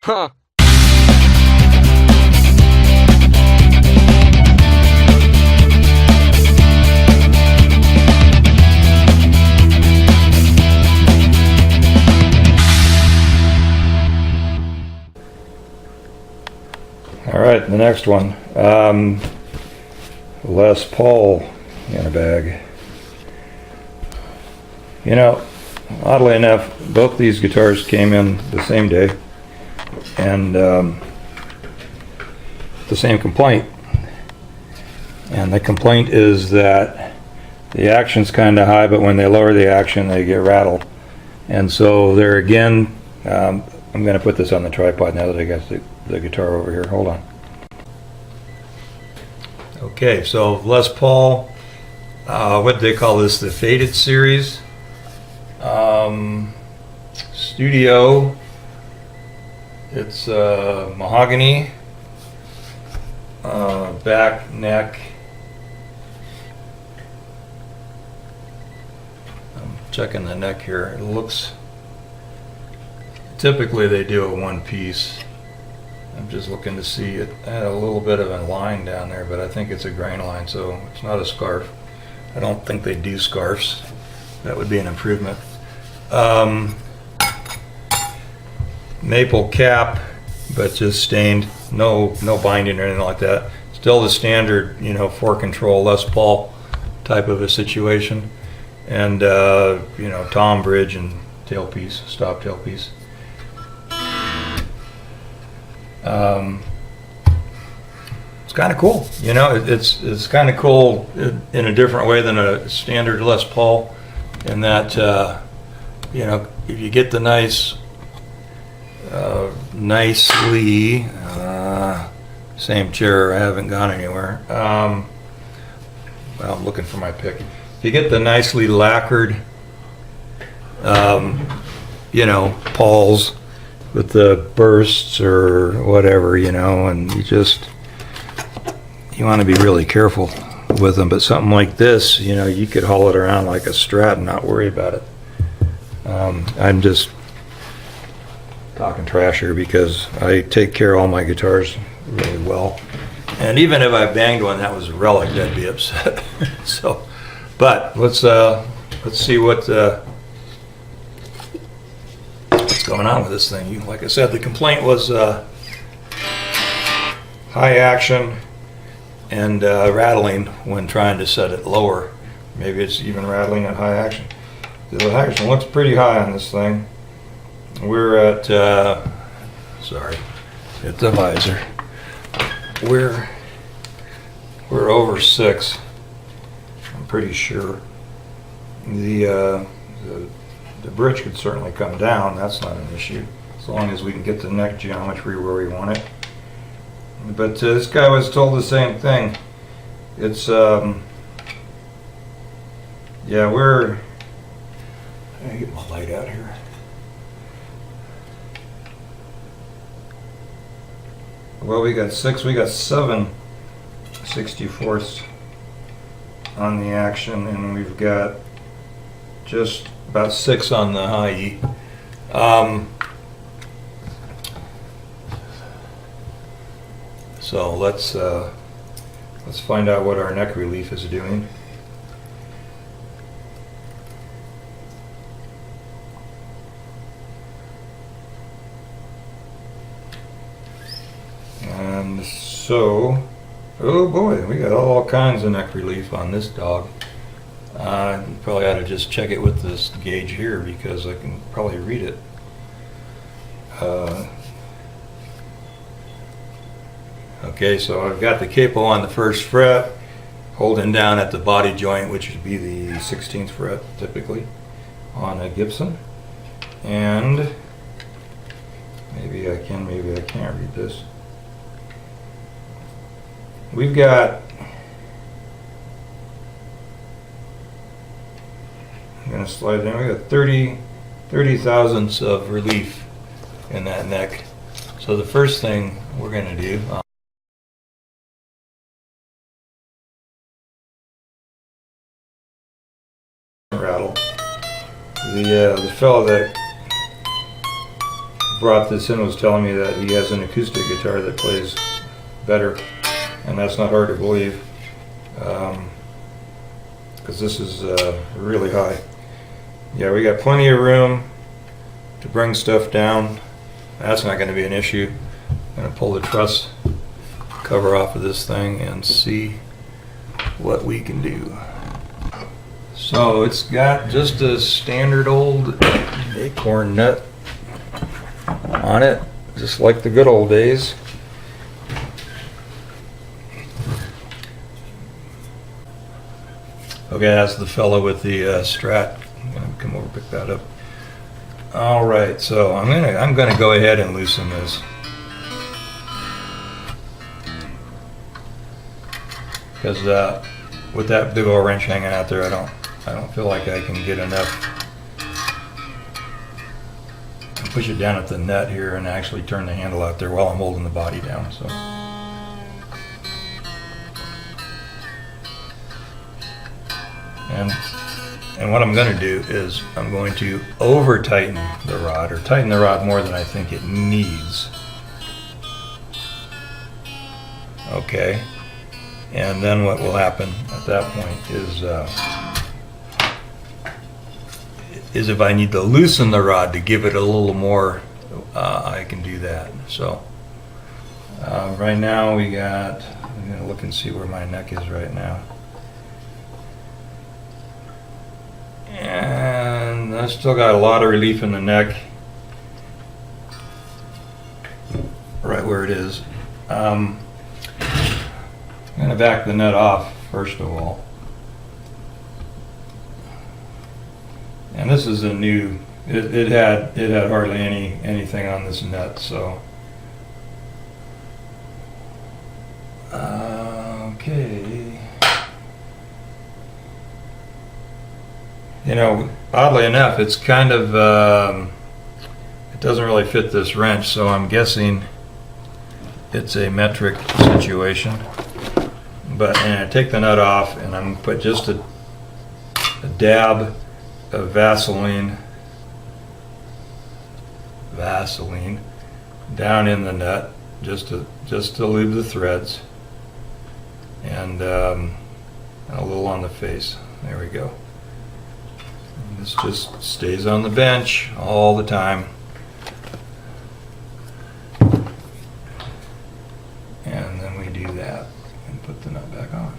Huh. All right, the next one. Les Paul in a bag. You know, oddly enough, both these guitars came in the same day, and the same complaint. And the complaint is that the action's kind of high, but when they lower the action, they get rattled. And so there again, I'm going to put this on the tripod now that I got the guitar over here. Hold on. Okay, so Les Paul, what do they call this? The Faded series. Studio. It's mahogany. Back, neck. I'm checking the neck here. It looks. Typically they do a one piece. I'm just looking to see it. I had a little bit of a line down there, but I think it's a grain line, so it's not a scarf. I don't think they do scarves. That would be an improvement. Maple cap, but just stained. No binding or anything like that. Still the standard, 4-control Les Paul type of a situation. And, tom bridge and tailpiece, stop tailpiece. It's kind of cool, it's kind of cool in a different way than a standard Les Paul, in that if you get the nicely same chair, I haven't gone anywhere. Well, I'm looking for my pick. If you get the nicely lacquered Pauls with the bursts or whatever, and you want to be really careful with them. But something like this, you could haul it around like a Strat and not worry about it. I'm just talking trash here because I take care of all my guitars really well. And even if I banged one that was a relic, I'd be upset. So, but let's see what's going on with this thing. Like I said, the complaint was high action and rattling when trying to set it lower. Maybe it's even rattling at high action. The high action looks pretty high on this thing. We're at hit the visor. We're over 6. I'm pretty sure. The bridge could certainly come down. That's not an issue, as long as we can get the neck geometry where we want it. But this guy was told the same thing. It's let me get my light out here. Well, we got 6, we got 7 64ths on the action, and we've got just about 6 on the high E. So let's find out what our neck relief is doing. And so, oh boy, we got all kinds of neck relief on this dog. Probably ought to just check it with this gauge here because I can probably read it. Okay, so I've got the capo on the 1st fret, holding down at the body joint, which would be the 16th fret typically on a Gibson. And maybe I can, maybe I can't read this. We've got, I'm going to slide down, we got 30 thousandths of relief in that neck. So the first thing we're going to do, rattle. The fellow that brought this in was telling me that he has an acoustic guitar that plays better, and that's not hard to believe, because this is really high. Yeah, we got plenty of room to bring stuff down. That's not going to be an issue. I'm going to pull the truss cover off of this thing and see what we can do. So it's got just a standard old acorn nut on it, just like the good old days. Okay, that's the fellow with the Strat. I'm gonna come over and pick that up. All right, so I'm gonna go ahead and loosen this, because with that big old wrench hanging out there, I don't feel like I can get enough. Push it down at the nut here and actually turn the handle out there while I'm holding the body down. So. And what I'm going to do is I'm going to over tighten the rod, or tighten the rod more than I think it needs. Okay. And then what will happen at that point is if I need to loosen the rod to give it a little more, I can do that. So right now I'm going to look and see where my neck is right now. And I still got a lot of relief in the neck, right where it is. I'm going to back the nut off first of all. And this is a new, it had hardly anything on this nut, so. Okay. You know, oddly enough, it's kind of, it doesn't really fit this wrench, so I'm guessing it's a metric situation. But I take the nut off, and I'm going to put just a dab of Vaseline down in the nut, just to lube the threads, and a little on the face. There we go. And this just stays on the bench all the time. And then we do that and put the nut back on,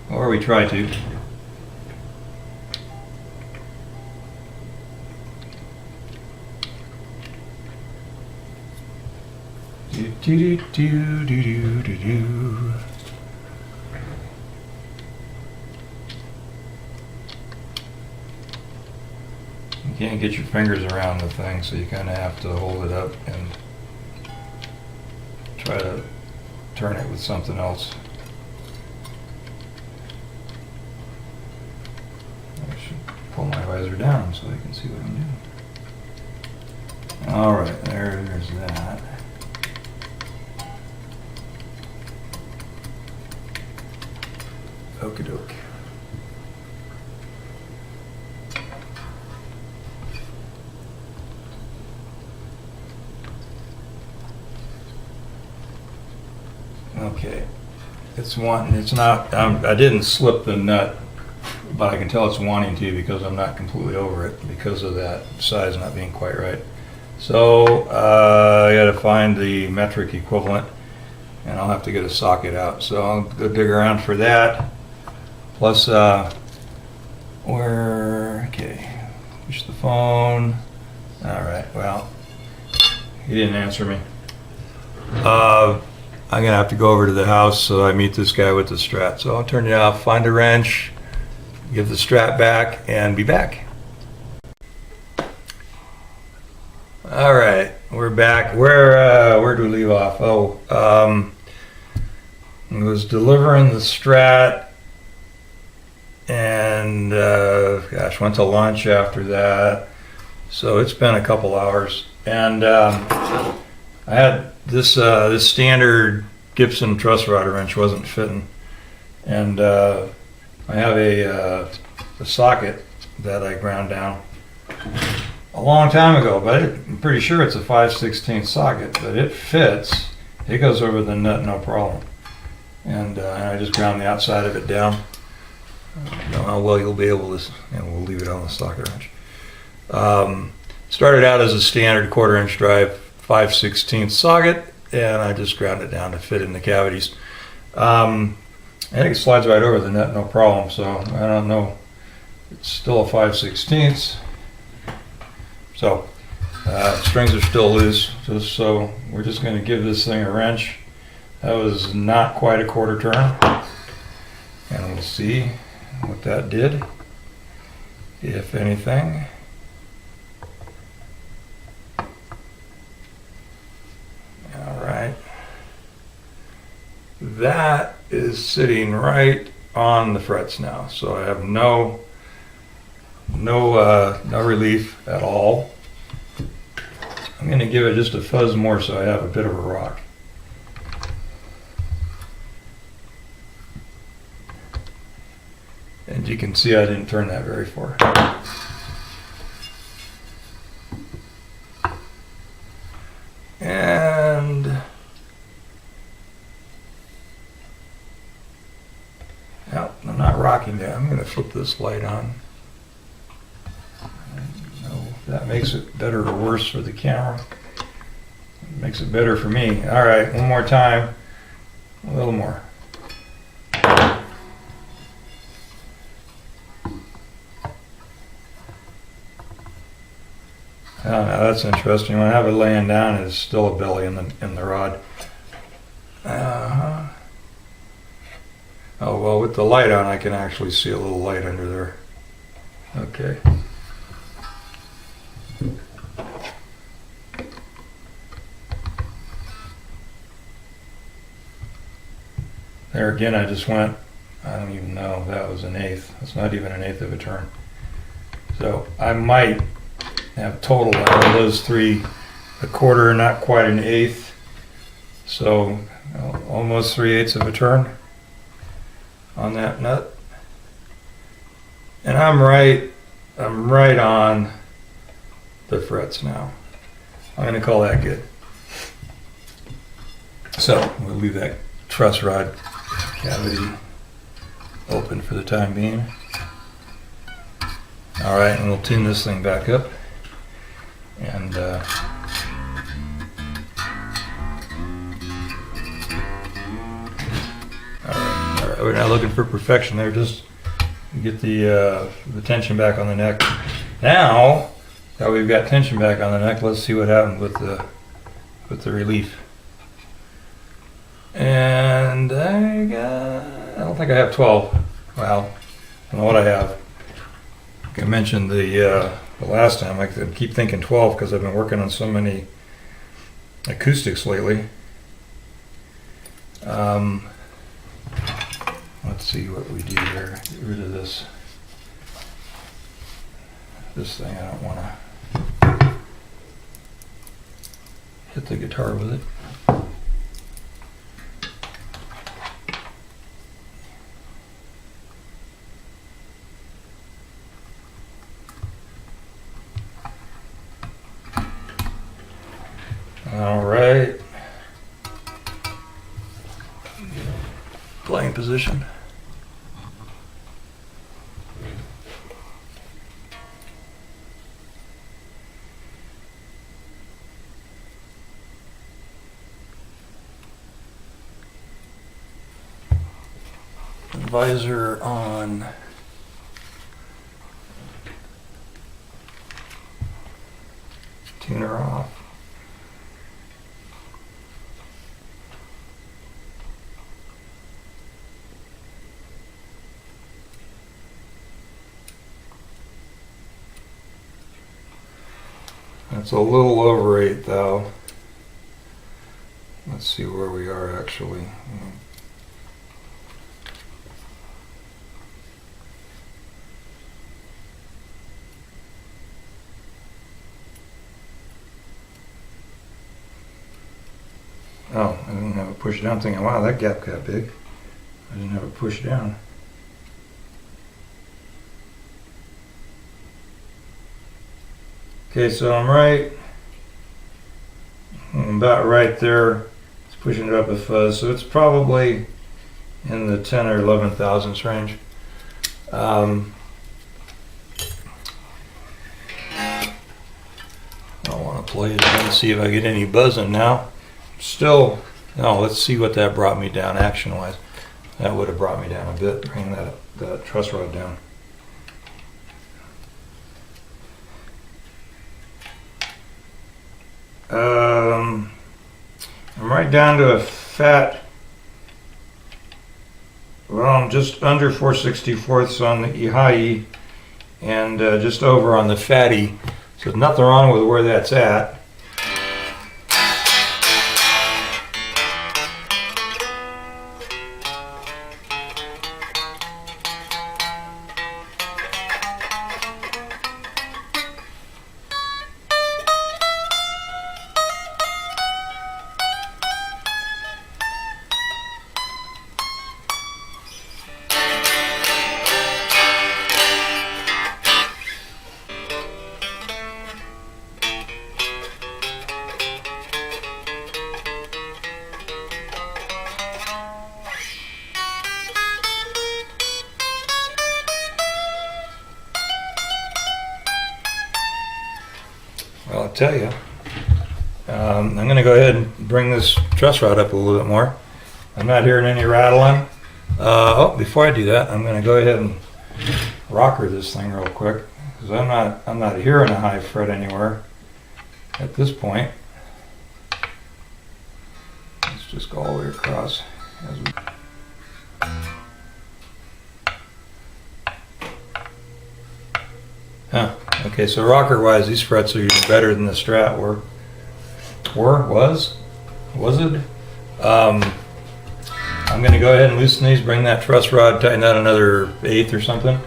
or we try to. Do, do, do, do, do, do, do. You can't get your fingers around the thing, so you kind of have to hold it up and try to turn it with something else. I should pull my visor down so I can see what I'm doing. All right, there's that. Okie doke. Okay, it's not, I didn't slip the nut, but I can tell it's wanting to because I'm not completely over it because of that size not being quite right. So I got to find the metric equivalent, and I'll have to get a socket out. So I'll go dig around for that. Plus, okay, push the phone. All right, well, he didn't answer me. I'm gonna have to go over to the house so I meet this guy with the Strat. So I'll turn it off, find a wrench, give the Strat back, and be back. All right, we're back. Where do we leave off? Oh, I was delivering the Strat. And gosh, went to lunch after that, so it's been a couple hours. And I had this standard Gibson truss rod wrench wasn't fitting, and I have a socket that I ground down a long time ago, but I'm pretty sure it's a 5/16 socket, but it fits. It goes over the nut no problem. And I just ground the outside of it down. I don't know how well you'll be able to, we'll leave it on the socket wrench. Started out as a standard 1/4" drive 5/16 socket, and I just ground it down to fit in the cavities. I think it slides right over the nut no problem, so I don't know. It's still a 5/16. So strings are still loose, so we're just going to give this thing a wrench. That was not quite a 1/4 turn, and we'll see what that did, if anything. All right, that is sitting right on the frets now, so I have no relief at all. I'm going to give it just a fuzz more so I have a bit of a rock. And you can see I didn't turn that very far. And no, I'm not rocking that. I'm going to flip this light on. That makes it better or worse for the camera. It makes it better for me. All right, one more time. A little more. Oh, now that's interesting. When I have it laying down, it's still a belly in the rod. Oh well, with the light on, I can actually see a little light under there. Okay. There again, I just went, I don't even know, that was an 1/8. That's not even an 1/8 of a turn. So I might have total out of those three, a 1/4, not quite an 1/8. So almost 3/8 of a turn on that nut. And I'm right on the frets now. I'm going to call that good. So we'll leave that truss rod cavity open for the time being. All right, and we'll tune this thing back up. And all right, we're not looking for perfection there. Just get the tension back on the neck. Now that we've got tension back on the neck, let's see what happens with the relief. And I don't think I have 12. Well, I don't know what I have. Like I mentioned the last time, I keep thinking 12 because I've been working on so many acoustics lately. Let's see what we do here. Get rid of this thing. I don't want to hit the guitar with it. All right. Playing position. Visor on. Tuner off. It's a little over 8 though. Let's see where we are actually. Oh, I didn't have it pushed down, thinking, wow, that gap got big. I didn't have it pushed down. Okay, so I'm about right there. It's pushing it up a fuzz, so it's probably in the 10 or 11 thousandths range. I want to play it and see if I get any buzzing now. Still, no, let's see what that brought me down action-wise. That would have brought me down a bit, bringing that truss rod down. I'm right down to a fat, well, I'm just under 4/64ths on the high E and just over on the fatty. So there's nothing wrong with where that's at. Well, I'll tell you, I'm going to go ahead and bring this truss rod up a little bit more. I'm not hearing any rattling. Before I do that, I'm going to go ahead and rocker this thing real quick, because I'm not hearing a high fret anywhere at this point. Let's just go all the way across. Okay, so rocker-wise, these frets are even better than the Strat were. Was it? I'm going to go ahead and loosen these, bring that truss rod, tighten that another 1/8 or something.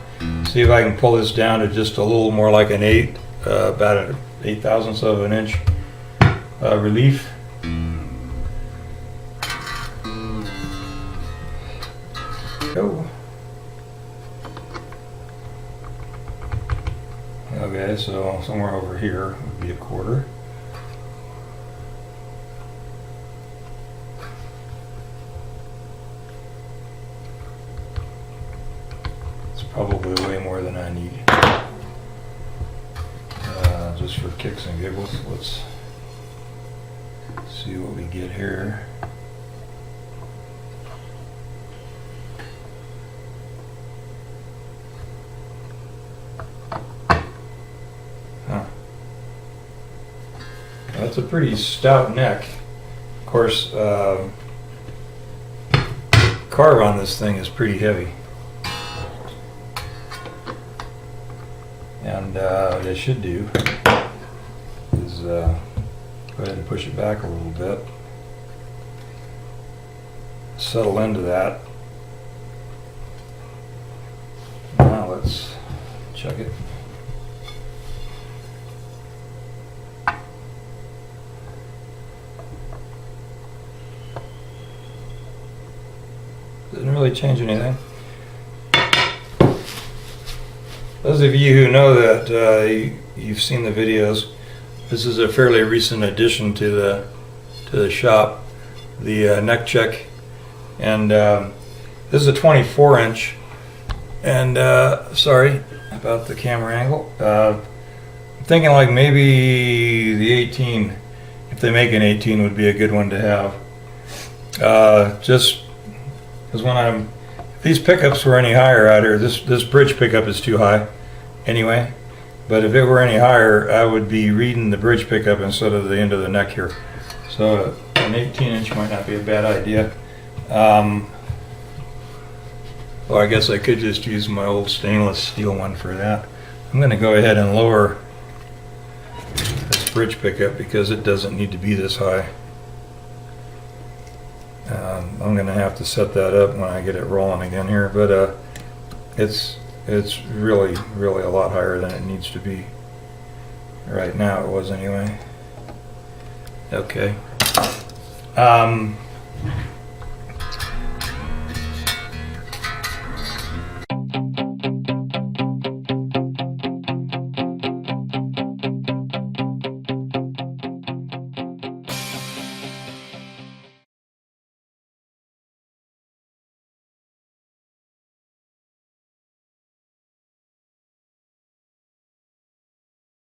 See if I can pull this down to just a little more like an 8, about an 8 thousandths of an inch relief. Go. Okay, so somewhere over here would be a 1/4. It's probably way more than I need. Just for kicks and giggles, let's see what we get here. That's a pretty stout neck. Of course, carve on this thing is pretty heavy. And what I should do is go ahead and push it back a little bit. Settle into that. Now let's check it. Didn't really change anything. Those of you who know that you've seen the videos, this is a fairly recent addition to the shop, the neck check, and this is a 24-inch. And sorry about the camera angle. I'm thinking like maybe the 18, if they make an 18, would be a good one to have. Just because if these pickups were any higher out here, this bridge pickup is too high anyway, but if it were any higher, I would be reading the bridge pickup instead of the end of the neck here. So an 18-inch might not be a bad idea. Well, I guess I could just use my old stainless steel one for that. I'm going to go ahead and lower this bridge pickup because it doesn't need to be this high. I'm going to have to set that up when I get it rolling again here, but it's really a lot higher than it needs to be. Right now it was anyway. Okay.